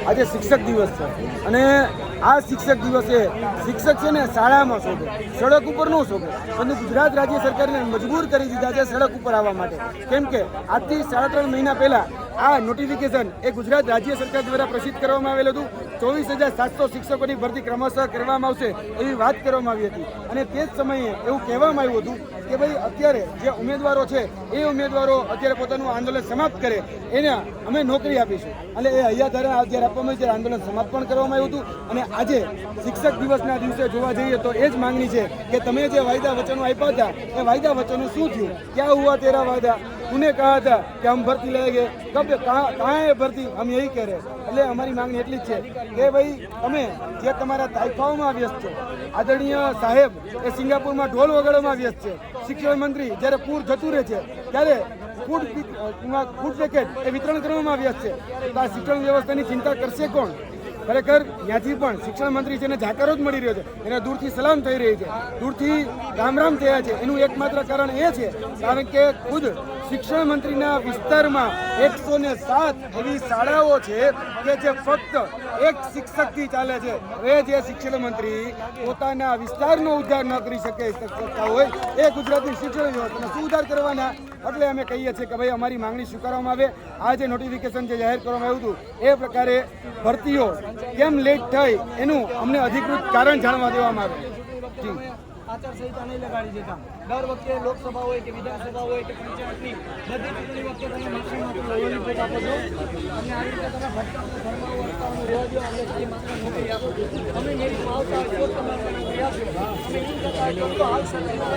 આજે શિક્ષક દિવસ છે અને આ શિક્ષક દિવસે શિક્ષક છે ને શાળામાં શોધે, સડક ઉપર ન શોધે, પરંતુ ગુજરાત રાજ્ય સરકારને મજબૂર કરી દીધા છે સડક ઉપર આવવા માટે. કેમ કે આજથી 3.5 મહિના પહેલા આ નોટિફિકેશન એ ગુજરાત રાજ્ય સરકાર દ્વારા પ્રસિદ્ધ કરવામાં આવેલું હતું. 24,700 શિક્ષકોની ભરતી ક્રમશઃ કરવામાં આવશે એવી વાત કરવામાં આવી હતી અને તે જ સમયે એવું કહેવામાં આવ્યું હતું કે ભાઈ અત્યારે જે ઉમેદવારો છે એ ઉમેદવારો અત્યારે પોતાનું આંદોલન સમાપ્ત કરે એને અમે નોકરી આપીશું અને એ હૈયાધારે જ્યારે આપવામાં આવી ત્યારે આંદોલન સમાપ્ત પણ કરવામાં આવ્યું હતું. અને આજે શિક્ષક દિવસના દિવસે જોવા જઈએ તો એ જ માંગણી છે કે તમે જે વાયદા વચનો આપ્યા હતા એ વાયદા વચનો શું થયું? ક્યાં હુઆ તેરા વાયદા? तूने कहा था कि हम भर्ती लेंगे, कब कहाँ है भर्ती? हम यही कह रहे हैं. એટલે અમારી માંગણી એટલી જ છે કે ભાઈ તમે જે તમારા તાઇફાઓમાં વ્યસ્ત છો, આદરણીય સાહેબ એ સિંગાપુરમાં ઢોલ વગાડવામાં વ્યસ્ત છે, શિક્ષણ મંત્રી જ્યારે પૂર જતું રહે છે ત્યારે ફૂડ પેકેટ એ વિતરણ કરવામાં વ્યસ્ત છે. તો આ શિક્ષણ વ્યવસ્થાની ચિંતા કરશે કોણ? ખરેખર ત્યાંથી પણ શિક્ષણ મંત્રી છે ને જાકારો જ મળી રહ્યો છે, એને દૂરથી સલામ થઈ રહી છે, દૂરથી રામ થયા છે. એનું એકમાત્ર કારણ એ છે કારણ કે ખુદ શિક્ષણ મંત્રીના વિસ્તારમાં 107 એવી શાળાઓ છે કે જે ફક્ત એક શિક્ષકથી ચાલે છે. હવે જે શિક્ષણ મંત્રી પોતાના વિસ્તારનો ઉદ્ધાર ન કરી શકતા હોય એ ગુજરાતની શિક્ષણ વ્યવસ્થાનો શું ઉદ્ધાર કરવાના? એટલે અમે કહીએ છીએ કે ભાઈ અમારી માંગણી સ્વીકારવામાં આવે. આ જે નોટિફિકેશન જે જાહેર કરવામાં આવ્યું હતું એ પ્રકારે ભરતીઓ કેમ લેટ થઈ એનું અમને અધિકૃત કારણ જાણવા દેવામાં આવે. જી આચારસંહિતા નહીં લગાડી દેતા. દર વખતે લોકસભા હોય કે વિધાનસભા હોય કે પંચાયતની બધી ચૂંટણી વખતે તમે માત્ર લોલીપોપ આપો છો અને આવી રીતે તમે ભટકામો ધર્માઓ અટકાવવાનું રહેવા દો. અમે જે માત્ર નોકરી આપો છો અમે મેરિટમાં આવતા હોય તો તમારે નોકરી આપો. અમે એમ કરતા હોય તો હાલ